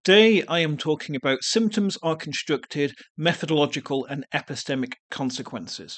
Today I am talking about symptoms are constructed, methodological and epistemic consequences.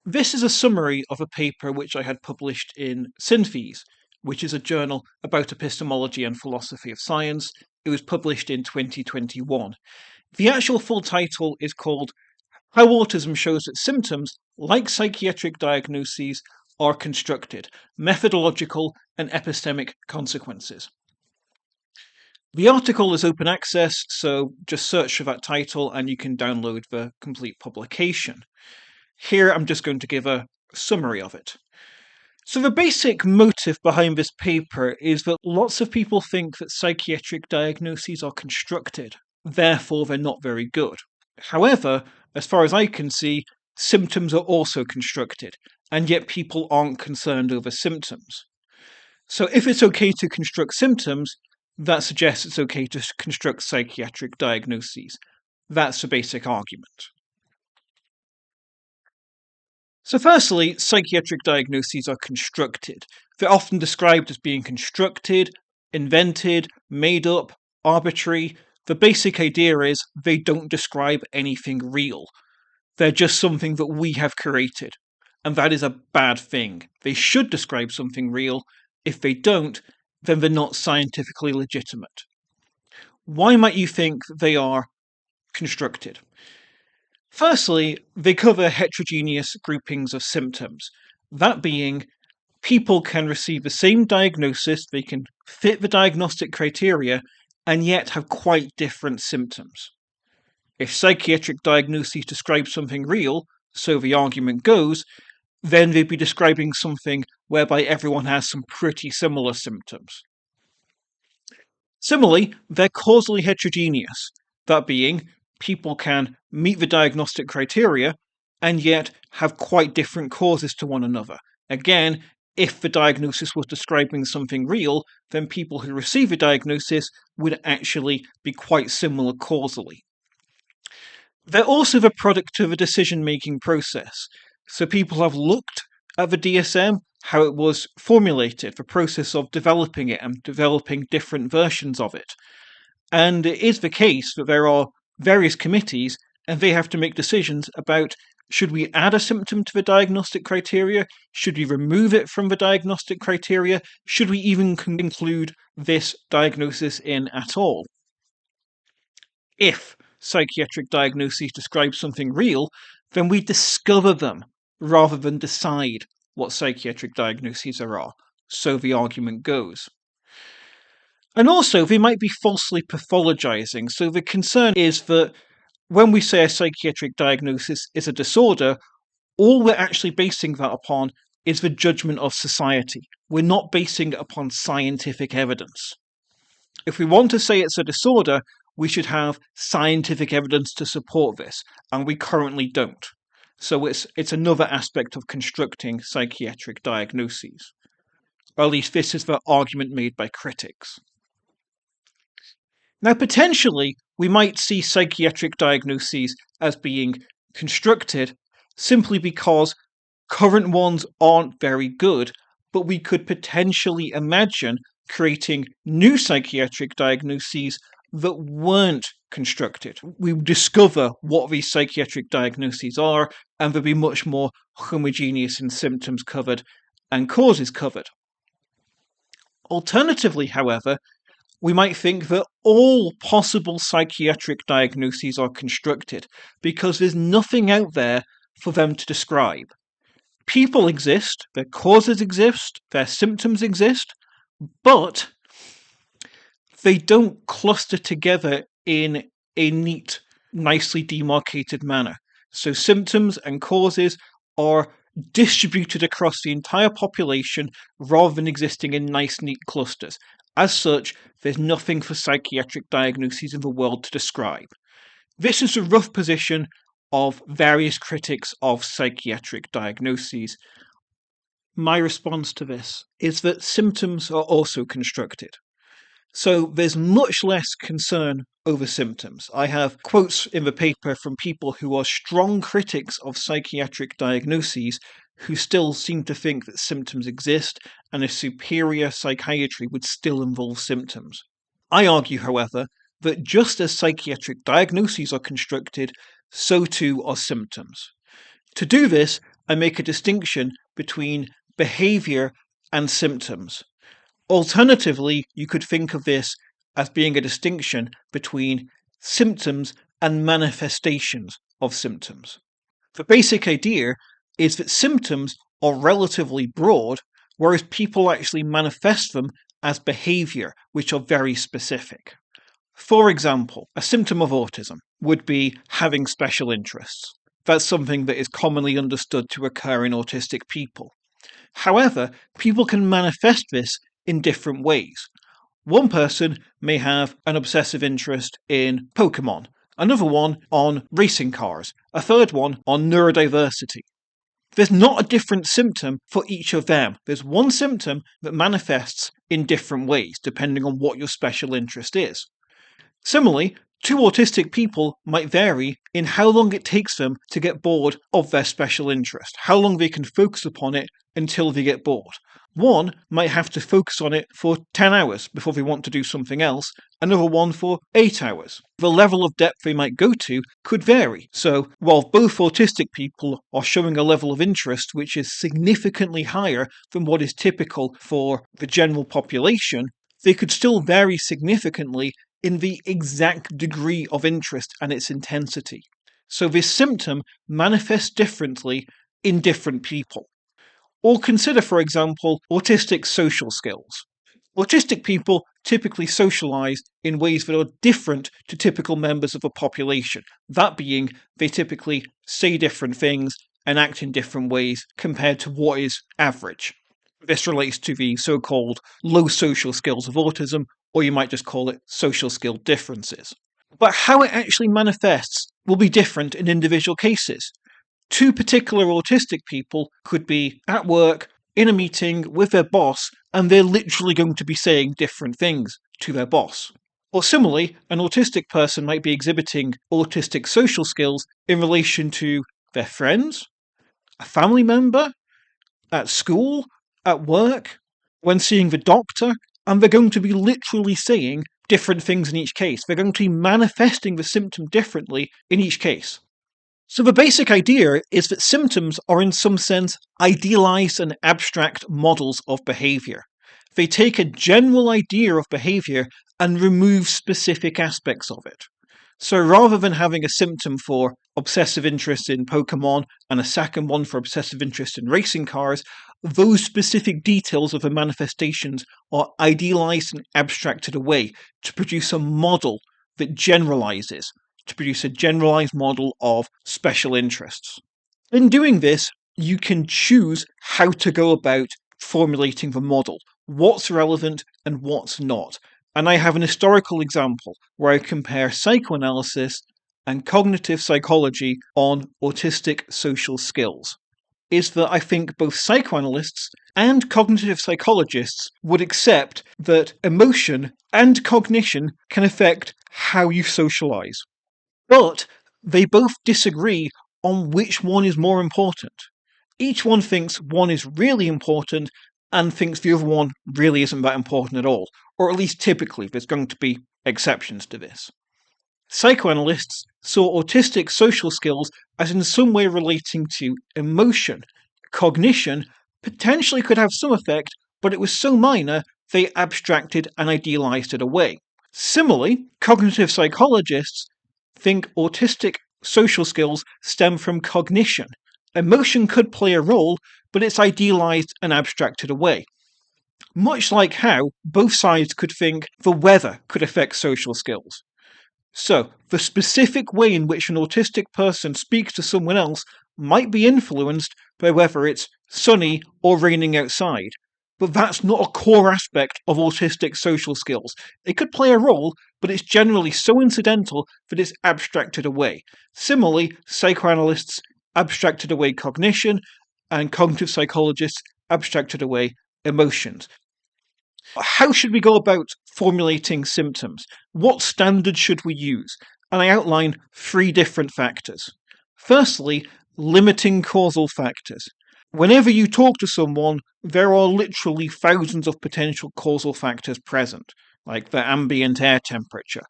This is a summary of a paper which I had published in Synfes, which is a journal about epistemology and philosophy of science. It was published in 2021. The actual full title is called How Autism Shows That Symptoms, like Psychiatric Diagnoses, are Constructed, Methodological and Epistemic Consequences. The article is open access, so just search for that title and you can download the complete publication. Here I'm just going to give a summary of it. So the basic motive behind this paper is that lots of people think that psychiatric diagnoses are constructed, therefore they're not very good. However, as far as I can see, symptoms are also constructed, and yet people aren't concerned over symptoms. So if it's okay to construct symptoms, that suggests it's okay to construct psychiatric diagnoses. That's the basic argument. So firstly, psychiatric diagnoses are constructed. They're often described as being constructed, invented, made up, arbitrary. The basic idea is they don't describe anything real. They're just something that we have created. And that is a bad thing. They should describe something real. If they don't, then they're not scientifically legitimate. Why might you think they are constructed? Firstly, they cover heterogeneous groupings of symptoms. That being, people can receive the same diagnosis, they can fit the diagnostic criteria, and yet have quite different symptoms. If psychiatric diagnoses describe something real, so the argument goes, then they'd be describing something whereby everyone has some pretty similar symptoms. Similarly, they're causally heterogeneous, that being, people can meet the diagnostic criteria and yet have quite different causes to one another. Again, if the diagnosis was describing something real, then people who receive a diagnosis would actually be quite similar causally. They're also the product of a decision-making process. So people have looked at the DSM, how it was formulated, the process of developing it and developing different versions of it. And it is the case that there are various committees and they have to make decisions about, should we add a symptom to the diagnostic criteria? Should we remove it from the diagnostic criteria? Should we even include this diagnosis in at all? If psychiatric diagnoses describe something real, then we discover them rather than decide what psychiatric diagnoses there are, so the argument goes. And also, they might be falsely pathologizing, so the concern is that when we say a psychiatric diagnosis is a disorder, all we're actually basing that upon is the judgment of society. We're not basing it upon scientific evidence. If we want to say it's a disorder, we should have scientific evidence to support this, and we currently don't. So it's another aspect of constructing psychiatric diagnoses. Or at least this is the argument made by critics. Now, potentially, we might see psychiatric diagnoses as being constructed simply because current ones aren't very good, but we could potentially imagine creating new psychiatric diagnoses that weren't constructed. We discover what these psychiatric diagnoses are, and they'll be much more homogeneous in symptoms covered and causes covered. Alternatively, however, we might think that all possible psychiatric diagnoses are constructed because there's nothing out there for them to describe. People exist, their causes exist, their symptoms exist, but they don't cluster together in a neat, nicely demarcated manner. So symptoms and causes are distributed across the entire population rather than existing in nice, neat clusters. As such, there's nothing for psychiatric diagnoses in the world to describe. This is the rough position of various critics of psychiatric diagnoses. My response to this is that symptoms are also constructed. So there's much less concern over symptoms. I have quotes in the paper from people who are strong critics of psychiatric diagnoses who still seem to think that symptoms exist and a superior psychiatry would still involve symptoms. I argue, however, that just as psychiatric diagnoses are constructed, so too are symptoms. To do this, I make a distinction between behavior and symptoms. Alternatively, you could think of this as being a distinction between symptoms and manifestations of symptoms. The basic idea is that symptoms are relatively broad, whereas people actually manifest them as behavior, which are very specific. For example, a symptom of autism would be having special interests. That's something that is commonly understood to occur in autistic people. However, people can manifest this in different ways. One person may have an obsessive interest in Pokemon, another one on racing cars, a third one on neurodiversity. There's not a different symptom for each of them. There's one symptom that manifests in different ways, depending on what your special interest is. Similarly, two autistic people might vary in how long it takes them to get bored of their special interest, how long they can focus upon it until they get bored. One might have to focus on it for 10 hours before they want to do something else, another one for 8 hours. The level of depth they might go to could vary. So, while both autistic people are showing a level of interest which is significantly higher than what is typical for the general population, they could still vary significantly in the exact degree of interest and its intensity. So this symptom manifests differently in different people. Or consider, for example, autistic social skills. Autistic people typically socialize in ways that are different to typical members of a population. That being, they typically say different things and act in different ways compared to what is average. This relates to the so-called low social skills of autism, or you might just call it social skill differences. But how it actually manifests will be different in individual cases. Two particular autistic people could be at work, in a meeting with their boss, and they're literally going to be saying different things to their boss. Or similarly, an autistic person might be exhibiting autistic social skills in relation to their friends, a family member, at school, at work, when seeing the doctor, and they're going to be literally saying different things in each case. They're going to be manifesting the symptom differently in each case. So the basic idea is that symptoms are in some sense idealized and abstract models of behavior. They take a general idea of behavior and remove specific aspects of it. So rather than having a symptom for obsessive interest in Pokemon and a second one for obsessive interest in racing cars, those specific details of the manifestations are idealized and abstracted away to produce a model that generalizes, to produce a generalized model of special interests. In doing this, you can choose how to go about formulating the model, what's relevant and what's not. And I have an historical example where I compare psychoanalysis and cognitive psychology on autistic social skills. Is that I think both psychoanalysts and cognitive psychologists would accept that emotion and cognition can affect how you socialize. But they both disagree on which one is more important. Each one thinks one is really important and thinks the other one really isn't that important at all. Or at least typically, there's going to be exceptions to this. Psychoanalysts saw autistic social skills as in some way relating to emotion. Cognition potentially could have some effect, but it was so minor they abstracted and idealized it away. Similarly, cognitive psychologists think autistic social skills stem from cognition. Emotion could play a role, but it's idealized and abstracted away. Much like how both sides could think the weather could affect social skills. So, the specific way in which an autistic person speaks to someone else might be influenced by whether it's sunny or raining outside, but that's not a core aspect of autistic social skills. It could play a role, but it's generally so incidental that it's abstracted away. Similarly, psychoanalysts abstracted away cognition, and cognitive psychologists abstracted away emotions. How should we go about formulating symptoms? What standards should we use? And I outline 3 different factors. Firstly, limiting causal factors. Whenever you talk to someone, there are literally thousands of potential causal factors present. like the ambient air temperature,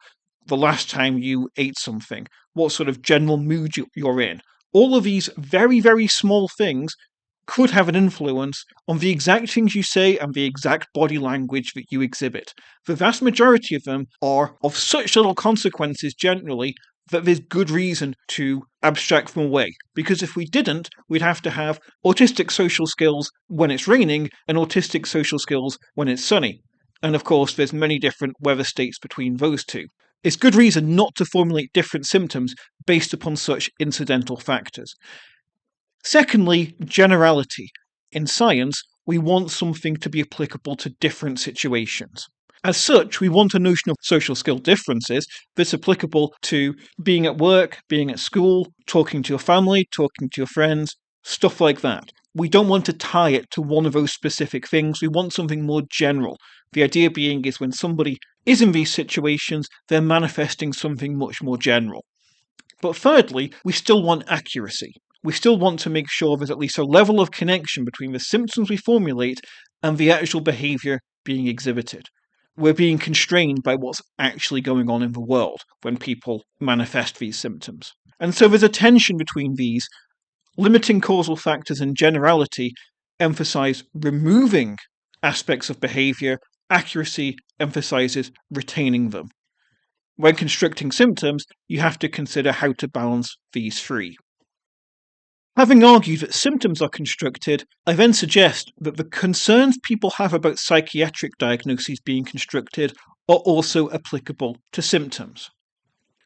the last time you ate something, what sort of general mood you're in. All of these very, very small things could have an influence on the exact things you say and the exact body language that you exhibit. The vast majority of them are of such little consequences generally that there's good reason to abstract them away. Because if we didn't, we'd have to have autistic social skills when it's raining and autistic social skills when it's sunny. And of course, there's many different weather states between those two. It's good reason not to formulate different symptoms based upon such incidental factors. Secondly, generality. In science, we want something to be applicable to different situations. As such, we want a notion of social skill differences that's applicable to being at work, being at school, talking to your family, talking to your friends, stuff like that. We don't want to tie it to one of those specific things. We want something more general. The idea being is when somebody is in these situations, they're manifesting something much more general. But thirdly, we still want accuracy. We still want to make sure there's at least a level of connection between the symptoms we formulate and the actual behaviour being exhibited. We're being constrained by what's actually going on in the world when people manifest these symptoms. And so there's a tension between these. Limiting causal factors and generality emphasize removing aspects of behaviour. Accuracy emphasizes retaining them. When constructing symptoms, you have to consider how to balance these three. Having argued that symptoms are constructed, I then suggest that the concerns people have about psychiatric diagnoses being constructed are also applicable to symptoms.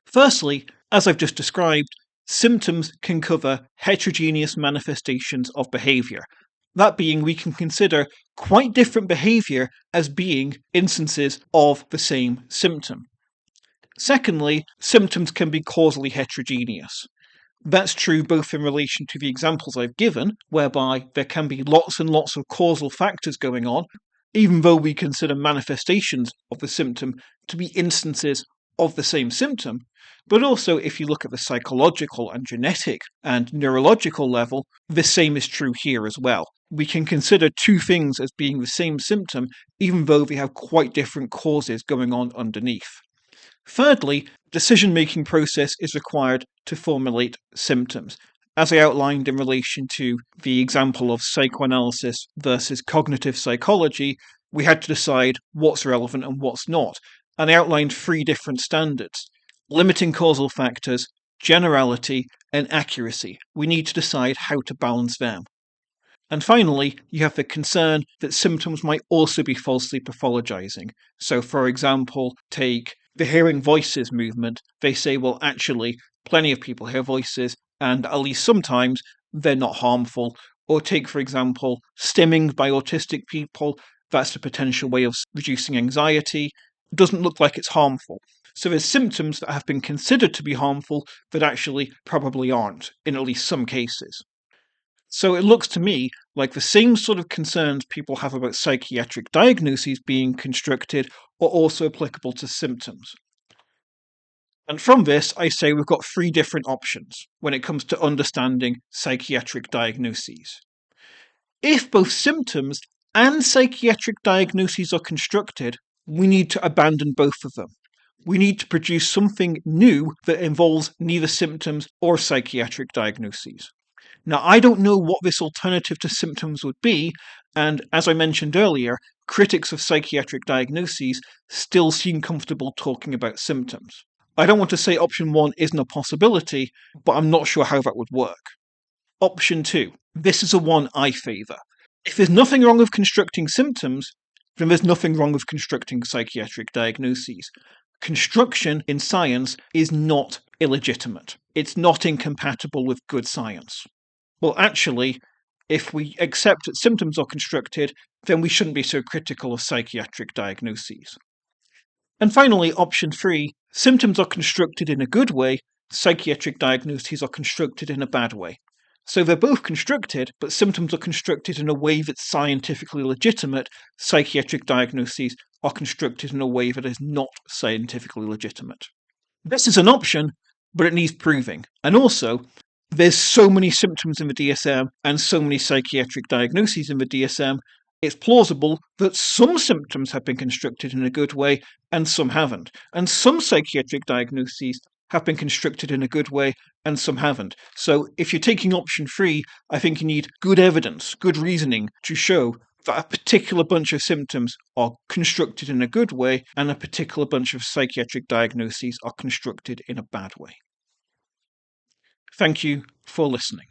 Firstly, as I've just described, symptoms can cover heterogeneous manifestations of behaviour. That being, we can consider quite different behaviour as being instances of the same symptom. Secondly, symptoms can be causally heterogeneous. That's true both in relation to the examples I've given, whereby there can be lots and lots of causal factors going on, even though we consider manifestations of the symptom to be instances of the same symptom. But also, if you look at the psychological and genetic and neurological level, the same is true here as well. We can consider two things as being the same symptom, even though they have quite different causes going on underneath. Thirdly, decision-making process is required to formulate symptoms. As I outlined in relation to the example of psychoanalysis versus cognitive psychology, we had to decide what's relevant and what's not. And I outlined three different standards: limiting causal factors, generality, and accuracy. We need to decide how to balance them. And finally, you have the concern that symptoms might also be falsely pathologizing. So, for example, take the hearing voices movement. They say, well, actually, plenty of people hear voices, and at least sometimes they're not harmful. Or take, for example, stimming by autistic people. That's a potential way of reducing anxiety. It doesn't look like it's harmful. So there's symptoms that have been considered to be harmful that actually probably aren't, in at least some cases. So it looks to me like the same sort of concerns people have about psychiatric diagnoses being constructed are also applicable to symptoms. And from this, I say we've got three different options when it comes to understanding psychiatric diagnoses. If both symptoms and psychiatric diagnoses are constructed, we need to abandon both of them. We need to produce something new that involves neither symptoms or psychiatric diagnoses. Now, I don't know what this alternative to symptoms would be, and as I mentioned earlier, critics of psychiatric diagnoses still seem comfortable talking about symptoms. I don't want to say option 1 isn't a possibility, but I'm not sure how that would work. Option 2. This is the one I favour. If there's nothing wrong with constructing symptoms, then there's nothing wrong with constructing psychiatric diagnoses. Construction in science is not illegitimate. It's not incompatible with good science. Well, actually, if we accept that symptoms are constructed, then we shouldn't be so critical of psychiatric diagnoses. And finally, option 3, symptoms are constructed in a good way, psychiatric diagnoses are constructed in a bad way. So they're both constructed, but symptoms are constructed in a way that's scientifically legitimate, psychiatric diagnoses are constructed in a way that is not scientifically legitimate. This is an option, but it needs proving. And also, there's so many symptoms in the DSM and so many psychiatric diagnoses in the DSM It's plausible that some symptoms have been constructed in a good way and some haven't, and some psychiatric diagnoses have been constructed in a good way and some haven't. So if you're taking option 3, I think you need good evidence, good reasoning to show that a particular bunch of symptoms are constructed in a good way and a particular bunch of psychiatric diagnoses are constructed in a bad way. Thank you for listening.